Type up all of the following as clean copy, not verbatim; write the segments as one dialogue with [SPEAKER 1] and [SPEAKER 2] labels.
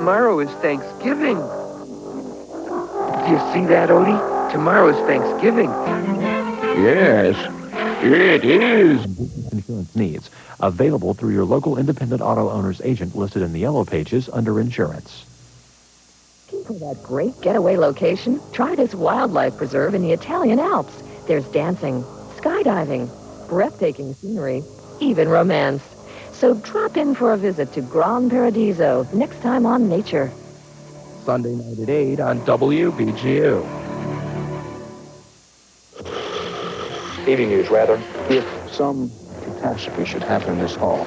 [SPEAKER 1] tomorrow is Thanksgiving. Do you see that, Odie? Tomorrow is Thanksgiving.
[SPEAKER 2] Yes, it is.
[SPEAKER 3] Insurance needs. Available through your local independent auto owner's agent listed in the yellow pages under insurance.
[SPEAKER 4] For that great getaway location, try this wildlife preserve in the Italian Alps. There's dancing, skydiving, breathtaking scenery, even romance. So drop in for a visit to Gran Paradiso next time on Nature.
[SPEAKER 1] Sunday night at 8 on WBGU.
[SPEAKER 2] Evening news, rather. If some catastrophe should happen in this hall,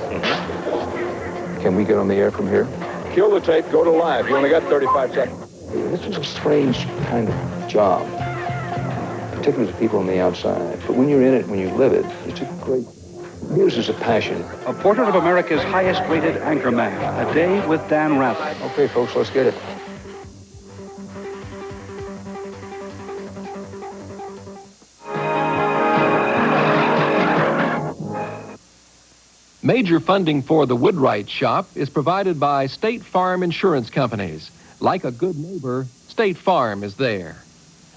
[SPEAKER 2] can we get on the air from here? Kill the tape, go to live. You only got 35 seconds. This is a strange kind of job, particularly to people on the outside. But when you're in it, when you live it, it's a great... News is a passion.
[SPEAKER 5] A portrait of America's highest-rated anchorman. A Day with Dan Rather.
[SPEAKER 2] Okay, folks, let's get it.
[SPEAKER 6] Major funding for the Woodwright Shop is provided by State Farm Insurance Companies. Like a good neighbor, State Farm is there.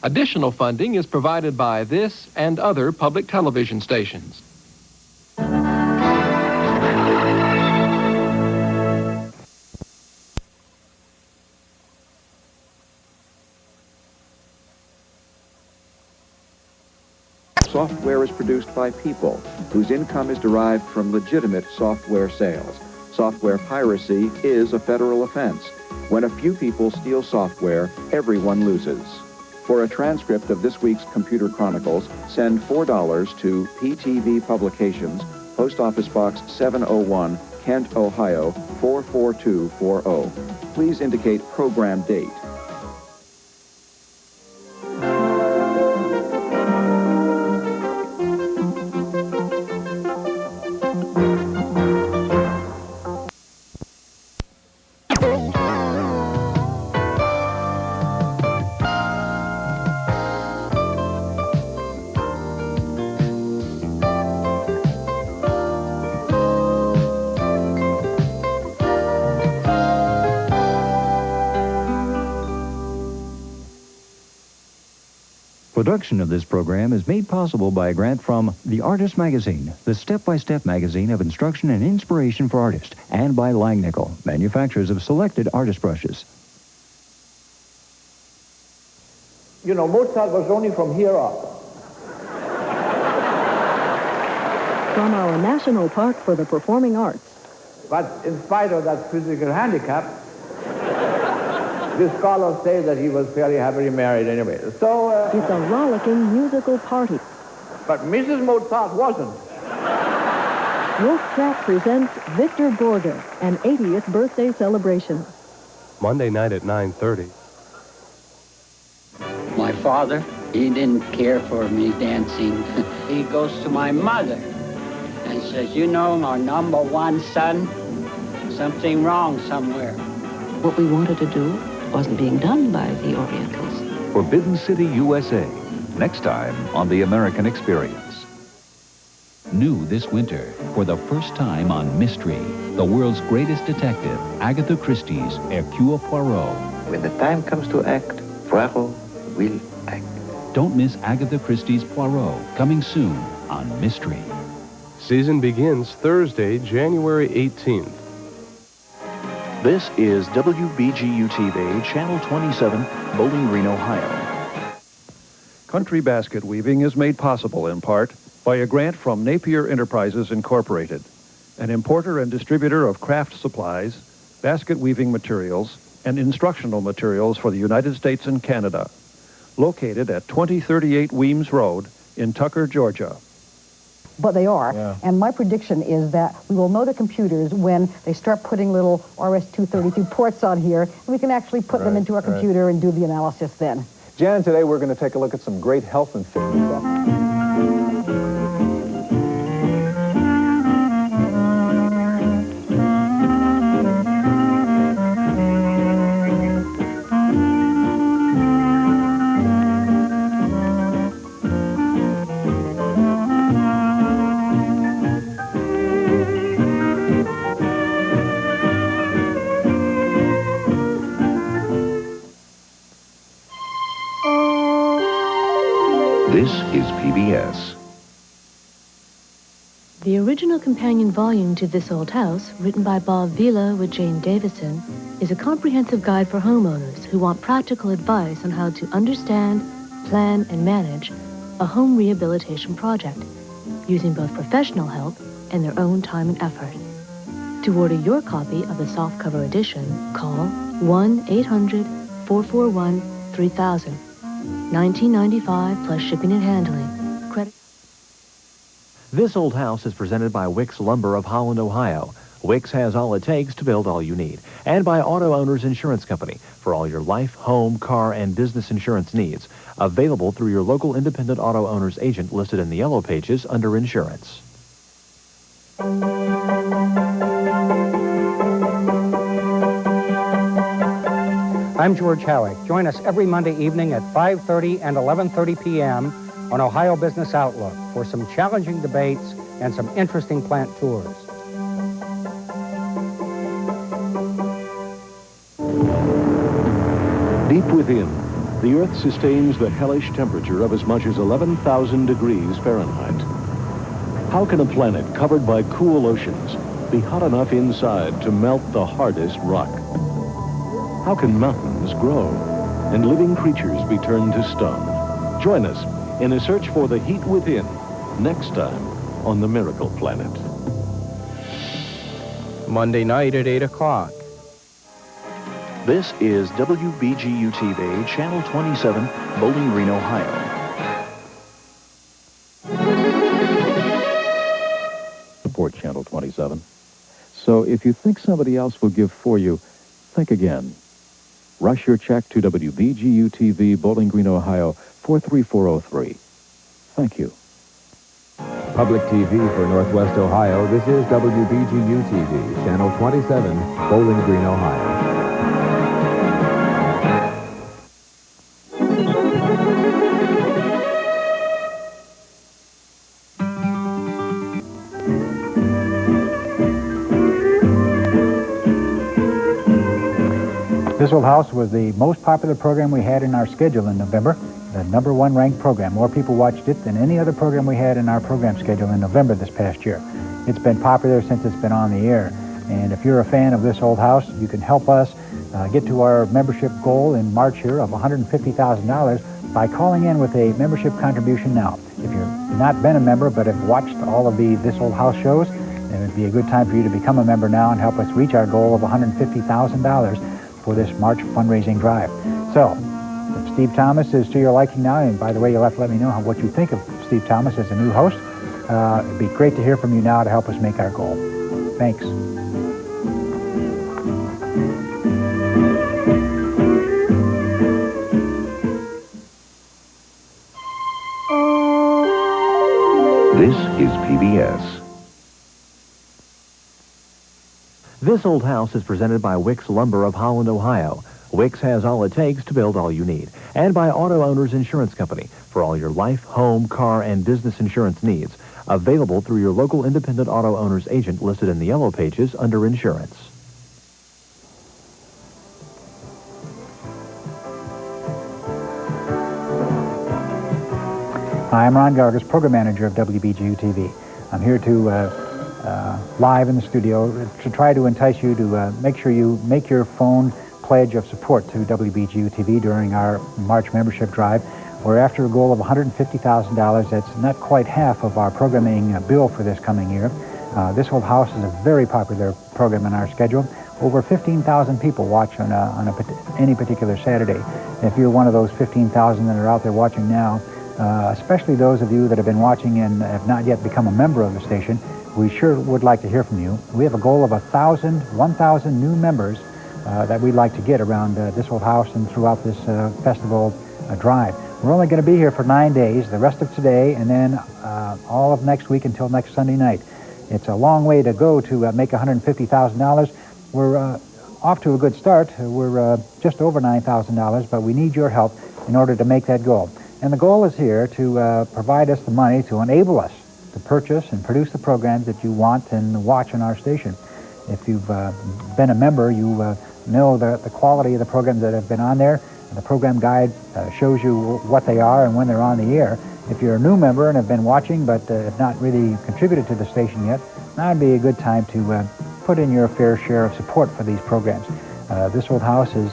[SPEAKER 6] Additional funding is provided by this and other public television stations.
[SPEAKER 7] Software is produced by people whose income is derived from legitimate software sales. Software piracy is a federal offense. When a few people steal software, everyone loses. For a transcript of this week's Computer Chronicles, send $4 to PTV Publications, Post Office Box 701, Kent, Ohio 44240. Please indicate program date.
[SPEAKER 8] Production of this program is made possible by a grant from The Artist Magazine, the step-by-step magazine of instruction and inspiration for artists, and by Langnickel, manufacturers of selected artist brushes.
[SPEAKER 9] You know, Mozart was only from here up.
[SPEAKER 10] From our National Park for the Performing Arts.
[SPEAKER 9] But in spite of that physical handicap, the scholars say that he was fairly happily married anyway. So
[SPEAKER 10] it's a rollicking musical party.
[SPEAKER 9] But Mrs. Mozart wasn't.
[SPEAKER 10] Wolf Trap presents Victor Borger, an 80th birthday celebration.
[SPEAKER 11] Monday night at 9:30.
[SPEAKER 12] My father, he didn't care for me dancing. He goes to my mother and says, you know, our number one son, something wrong somewhere.
[SPEAKER 13] What we wanted to do wasn't being done by the Orientals.
[SPEAKER 14] Forbidden City, USA. Next time on The American Experience. New this winter, for the first time on Mystery, the world's greatest detective, Agatha Christie's Hercule Poirot.
[SPEAKER 15] When the time comes to act, Poirot will act.
[SPEAKER 14] Don't miss Agatha Christie's Poirot, coming soon on Mystery.
[SPEAKER 11] Season begins Thursday, January 18th.
[SPEAKER 16] This is WBGU TV, Channel 27, Bowling Green, Ohio.
[SPEAKER 7] Country basket weaving is made possible in part by a grant from Napier Enterprises Incorporated, an importer and distributor of craft supplies, basket weaving materials, and instructional materials for the United States and Canada, located at 2038 Weems Road in Tucker, Georgia.
[SPEAKER 17] But they are. Yeah. And my prediction is that we will know the computers when they start putting little RS-232 ports on here, and we can actually put them into our computer and do the analysis then.
[SPEAKER 18] Jan, today we're going to take a look at some great health and fitness stuff.
[SPEAKER 14] This is PBS.
[SPEAKER 19] The original companion volume to This Old House, written by Bob Vila with Jane Davison, is a comprehensive guide for homeowners who want practical advice on how to understand, plan, and manage a home rehabilitation project, using both professional help and their own time and effort. To order your copy of the softcover edition, call 1-800-441-3000. $19.95 plus shipping and handling. Credit.
[SPEAKER 3] This Old House is presented by Wicks Lumber of Holland, Ohio. Wicks has all it takes to build all you need. And by Auto Owners Insurance Company for all your life, home, car, and business insurance needs. Available through your local independent auto owner's agent listed in the yellow pages under insurance.
[SPEAKER 20] I'm George Howick. Join us every Monday evening at 5:30 and 11:30 p.m. on Ohio Business Outlook for some challenging debates and some interesting plant tours.
[SPEAKER 16] Deep within, the Earth sustains the hellish temperature of as much as 11,000 degrees Fahrenheit. How can a planet covered by cool oceans be hot enough inside to melt the hardest rock? How can mountains grow and living creatures be turned to stone? Join us in a search for the heat within next time on The Miracle Planet.
[SPEAKER 20] Monday night at 8 o'clock.
[SPEAKER 16] This is WBGU TV, Channel 27, Bowling Green, Ohio.
[SPEAKER 2] Support Channel 27. So if you think somebody else will give for you, think again. Rush your check to WBGU TV, Bowling Green, Ohio, 43403. Thank you.
[SPEAKER 21] Public TV for Northwest Ohio, this is WBGU TV, Channel 27, Bowling Green, Ohio.
[SPEAKER 22] This Old House was the most popular program we had in our schedule in November, the #1 ranked program. More people watched it than any other program we had in our program schedule in November this past year. It's been popular since it's been on the air. And if you're a fan of This Old House, you can help us get to our membership goal in March here of $150,000 by calling in with a membership contribution now. If you've not been a member but have watched all of the This Old House shows, then it would be a good time for you to become a member now and help us reach our goal of $150,000 for this March fundraising drive. So, if Steve Thomas is to your liking now, and by the way, you'll have to let me know what you think of Steve Thomas as a new host. It'd be great to hear from you now to help us make our goal. Thanks.
[SPEAKER 14] This is PBS.
[SPEAKER 3] This Old House is presented by Wicks Lumber of Holland, Ohio. Wicks has all it takes to build all you need. And by Auto Owners Insurance Company for all your life, home, car, and business insurance needs. Available through your local independent auto owner's agent listed in the yellow pages under insurance.
[SPEAKER 22] Hi, I'm Ron Gargis, Program Manager of WBGU TV. I'm here to live in the studio to try to entice you to make sure you make your phone pledge of support to WBGU TV during our March membership drive. We're after a goal of $150,000. That's not quite half of our programming bill for this coming year. This Old House is a very popular program in our schedule. Over 15,000 people watch on any particular Saturday. If you're one of those 15,000 that are out there watching now, especially those of you that have been watching and have not yet become a member of the station, we sure would like to hear from you. We have a goal of 1,000 new members that we'd like to get around This Old House and throughout this festival drive. We're only going to be here for 9 days, the rest of today, and then all of next week until next Sunday night. It's a long way to go to make $150,000. We're off to a good start. We're just over $9,000, but we need your help in order to make that goal. And the goal is here to provide us the money to enable us to purchase and produce the programs that you want and watch on our station. If you've been a member, you know the quality of the programs that have been on there. The program guide shows you what they are and when they're on the air. If you're a new member and have been watching but have not really contributed to the station yet, now would be a good time to put in your fair share of support for these programs. This Old House is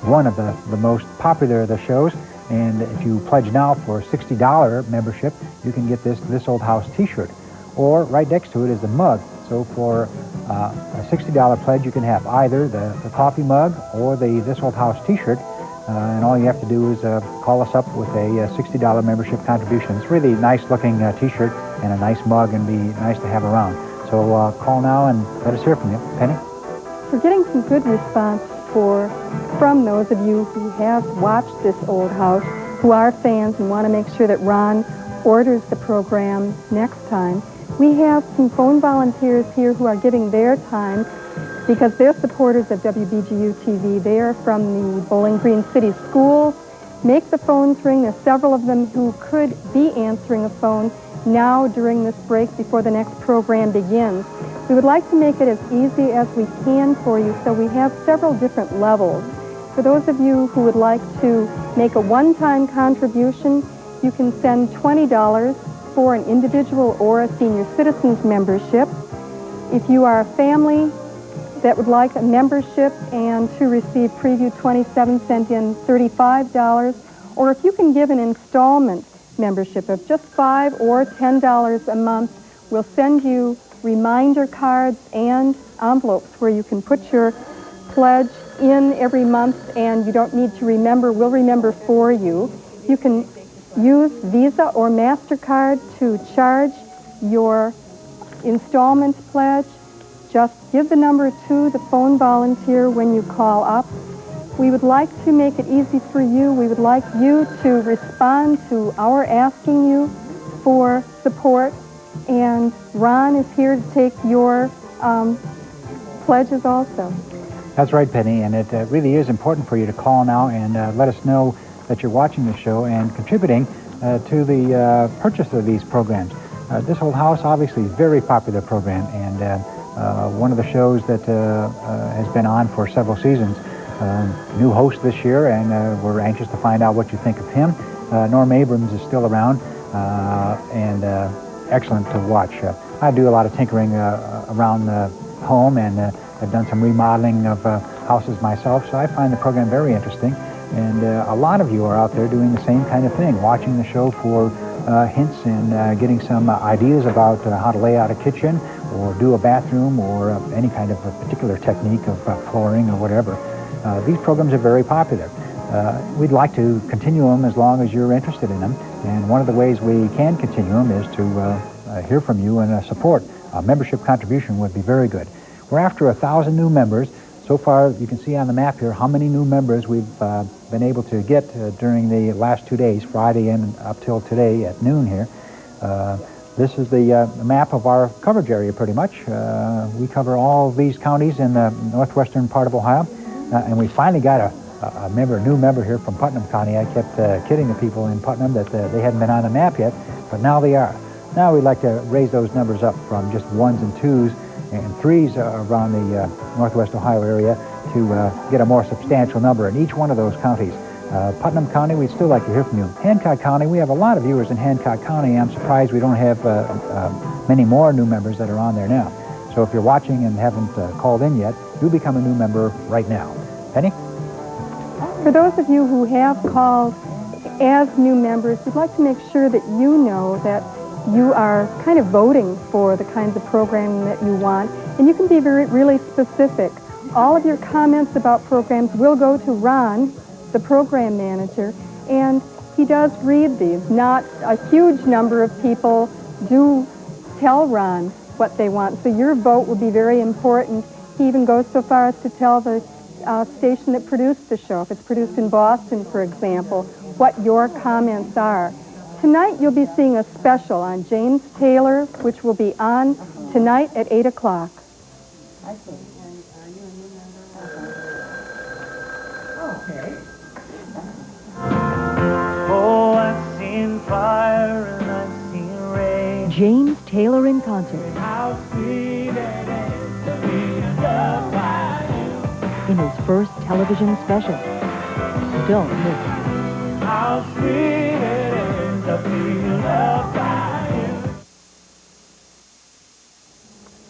[SPEAKER 22] one of the most popular of the shows, and if you pledge now for a $60 membership, you can get this Old House t-shirt. Or right next to it is the mug. So for a $60 pledge, you can have either the coffee mug or the This Old House t-shirt. And all you have to do is call us up with a $60 membership contribution. It's really nice looking t-shirt and a nice mug and be nice to have around. So call now and let us hear from you. Penny?
[SPEAKER 1] We're getting some good response from those of you who have watched This Old House, who are fans and want to make sure that Ron orders the program next time. We have some phone volunteers here who are giving their time because they're supporters of WBGU TV. They are from the Bowling Green City Schools. Make the phones ring. There's several of them who could be answering a phone now during this break before the next program begins. We would like to make it as easy as we can for you, so we have several different levels. For those of you who would like to make a one-time contribution, you can send $20 for an individual or a senior citizens membership. If you are a family that would like a membership and to receive Preview 27, send in $35. Or if you can give an installment membership of just $5 or $10 a month, we'll send you reminder cards and envelopes where you can put your pledge in every month, and you don't need to remember. We'll remember for you. You can use Visa or MasterCard to charge your installment pledge. Just give the number to the phone volunteer when you call up. We would like to make it easy for you. We would like you to respond to our asking you for support. And Ron is here to take your pledges also.
[SPEAKER 22] That's right, Penny, and it really is important for you to call now and let us know that you're watching the show and contributing to the purchase of these programs. This Old House obviously is a very popular program, and one of the shows that has been on for several seasons. New host this year, and we're anxious to find out what you think of him. Norm Abrams is still around, and excellent to watch. I do a lot of tinkering around home, and I've done some remodeling of houses myself, so I find the program very interesting. And a lot of you are out there doing the same kind of thing, watching the show for hints and getting some ideas about how to lay out a kitchen or do a bathroom or any kind of a particular technique of flooring or whatever. These programs are very popular. We'd like to continue them as long as you're interested in them, and one of the ways we can continue them is to hear from you and support. A membership contribution would be very good. We're after 1,000 new members. So far, you can see on the map here how many new members we've been able to get during the last 2 days, Friday and up till today at noon here. This is the map of our coverage area pretty much. We cover all these counties in the northwestern part of Ohio, and we finally got a new member here from Putnam County. I kept kidding the people in Putnam that they hadn't been on the map yet, but now they are. Now we'd like to raise those numbers up from just 1s and 2s and 3s around the northwest Ohio area to get a more substantial number in each one of those counties. Putnam County, we'd still like to hear from you. Hancock County, we have a lot of viewers in Hancock County. I'm surprised we don't have many more new members that are on there now. So if you're watching and haven't called in yet, do become a new member right now. Penny?
[SPEAKER 1] For those of you who have called as new members, we'd like to make sure that you know that you are kind of voting for the kinds of programming that you want, and you can be really specific. All of your comments about programs will go to Ron, the program manager, and he does read these. Not a huge number of people do tell Ron what they want, so your vote will be very important. He even goes so far as to tell the station that produced the show, if it's produced in Boston, for example, what your comments are. Tonight you'll be seeing a special on James Taylor, which will be on tonight at 8 o'clock.
[SPEAKER 4] Okay. Oh, I've seen fire and I've seen rain.
[SPEAKER 10] James Taylor in concert.
[SPEAKER 4] How sweet it is to be loved by you.
[SPEAKER 10] In his first television special.
[SPEAKER 19] Don't miss it.
[SPEAKER 4] How sweet it is to be loved by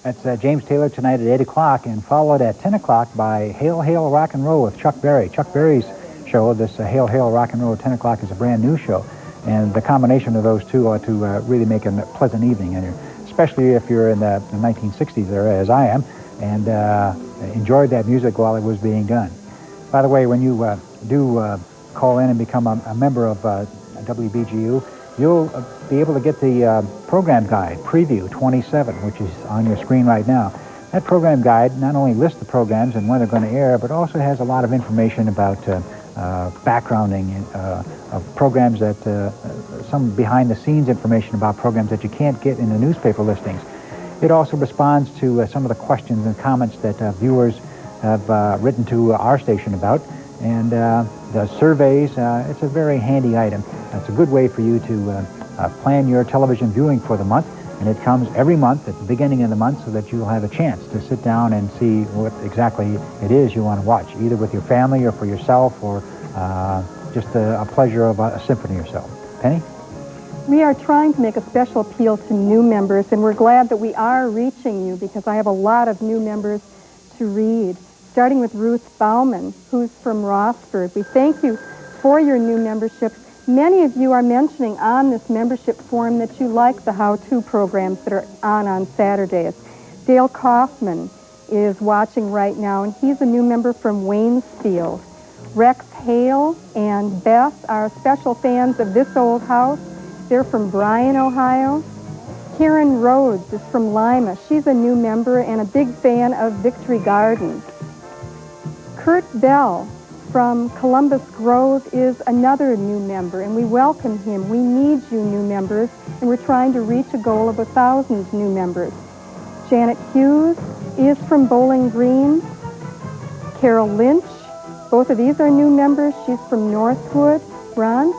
[SPEAKER 4] you.
[SPEAKER 22] That's James Taylor tonight at 8 o'clock, and followed at 10 o'clock by Hail, Hail, Rock and Roll with Chuck Berry. Chuck Berry's show, this Hail, Hail, Rock and Roll at 10 o'clock, is a brand new show, and the combination of those two ought to really make a pleasant evening, and especially if you're in the 1960s era, as I am, and enjoyed that music while it was being done. By the way, when you do call in and become a member of WBGU, you'll be able to get the program guide, Preview 27, which is on your screen right now. That program guide not only lists the programs and when they're going to air, but also has a lot of information about backgrounding of programs that, some behind-the-scenes information about programs that you can't get in the newspaper listings. It also responds to some of the questions and comments that viewers have written to our station about, and the surveys. It's a very handy item. It's a good way for you to plan your television viewing for the month, and it comes every month at the beginning of the month so that you'll have a chance to sit down and see what exactly it is you want to watch, either with your family or for yourself, or just a pleasure of a symphony or so. Penny?
[SPEAKER 1] We are trying to make a special appeal to new members, and we're glad that we are reaching you, because I have a lot of new members to read, starting with Ruth Bauman, who's from Rossford. We thank you for your new membership. Many of you are mentioning on this membership form that you like the how-to programs that are on Saturdays. Dale Kaufman is watching right now, and he's a new member from Waynesfield. Rex Hale and Beth are special fans of This Old House. They're from Bryan, Ohio. Karen Rhodes is from Lima. She's a new member and a big fan of Victory Gardens. Kurt Bell from Columbus Grove is another new member, and we welcome him. We need you new members, and we're trying to reach a goal of 1,000 new members. Janet Hughes is from Bowling Green. Carol Lynch, both of these are new members. She's from Northwood. Ron?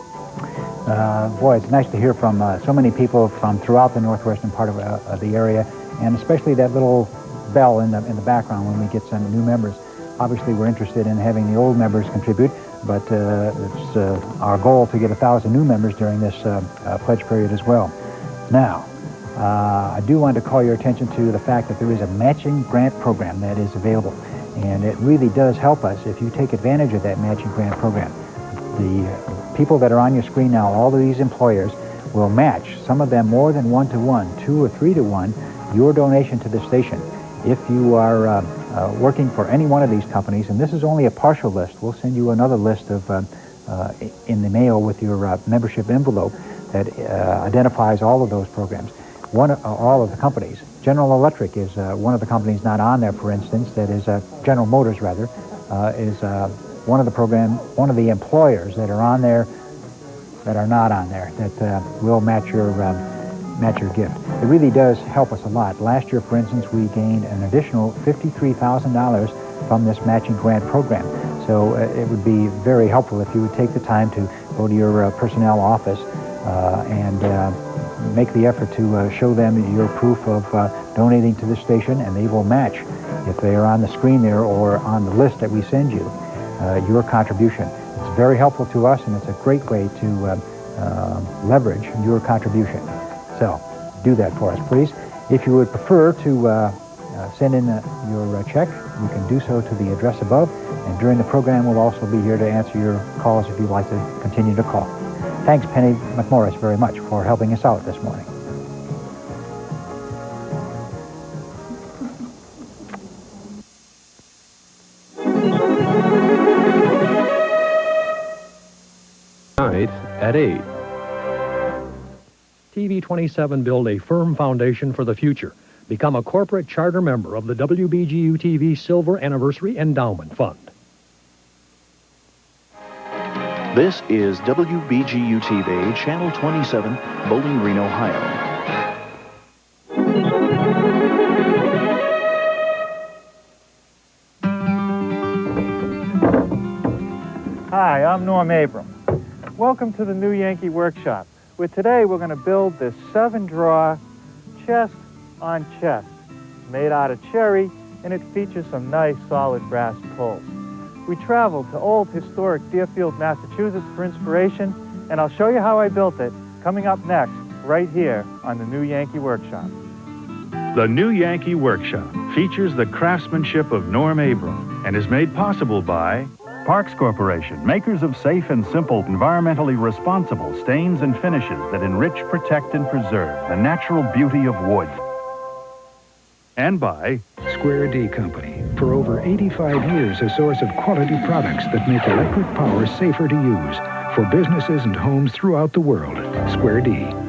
[SPEAKER 22] Boy, it's nice to hear from so many people from throughout the northwestern part of the area, and especially that little bell in the background when we get some new members. Obviously, we're interested in having the old members contribute, but it's our goal to get 1,000 new members during this pledge period as well. Now, I do want to call your attention to the fact that there is a matching grant program that is available, and it really does help us if you take advantage of that matching grant program. The people that are on your screen now, all of these employers, will match, some of them more than 1-to-1, 2 or 3-to-1, your donation to the station. If you are working for any one of these companies, and this is only a partial list, we'll send you another list of in the mail with your membership envelope that identifies all of those programs. All of the companies. General Electric is one of the companies not on there, for instance, that is General Motors, rather, is one of the employers that are on there that are not on there that will match your gift. It really does help us a lot. Last year, for instance, we gained an additional $53,000 from this matching grant program. So it would be very helpful if you would take the time to go to your personnel office and make the effort to show them your proof of donating to this station, and they will match, if they are on the screen there or on the list that we send you, your contribution. It's very helpful to us, and it's a great way to leverage your contribution. So do that for us, please. If you would prefer to send in your check, you can do so to the address above, and during the program we'll also be here to answer your calls if you'd like to continue to call. Thanks, Penny McMorris, very much for helping us out this morning.
[SPEAKER 11] Tonight at 8.
[SPEAKER 5] TV 27 build a firm foundation for the future. Become a corporate charter member of the WBGU TV Silver Anniversary Endowment Fund.
[SPEAKER 6] This is WBGU TV, Channel 27, Bowling Green, Ohio.
[SPEAKER 23] Hi, I'm Norm Abram. Welcome to the New Yankee Workshop, where today we're going to build this 7-drawer chest on chest, made out of cherry, and it features some nice solid brass pulls. We traveled to old historic Deerfield, Massachusetts for inspiration, and I'll show you how I built it coming up next, right here on the New Yankee Workshop.
[SPEAKER 8] The New Yankee Workshop features the craftsmanship of Norm Abram and is made possible by Parks Corporation, makers of safe and simple, environmentally responsible stains and finishes that enrich, protect, and preserve the natural beauty of wood. And by
[SPEAKER 9] Square D Company, for over 85 years a source of quality products that make electric power safer to use for businesses and homes throughout the world. Square D.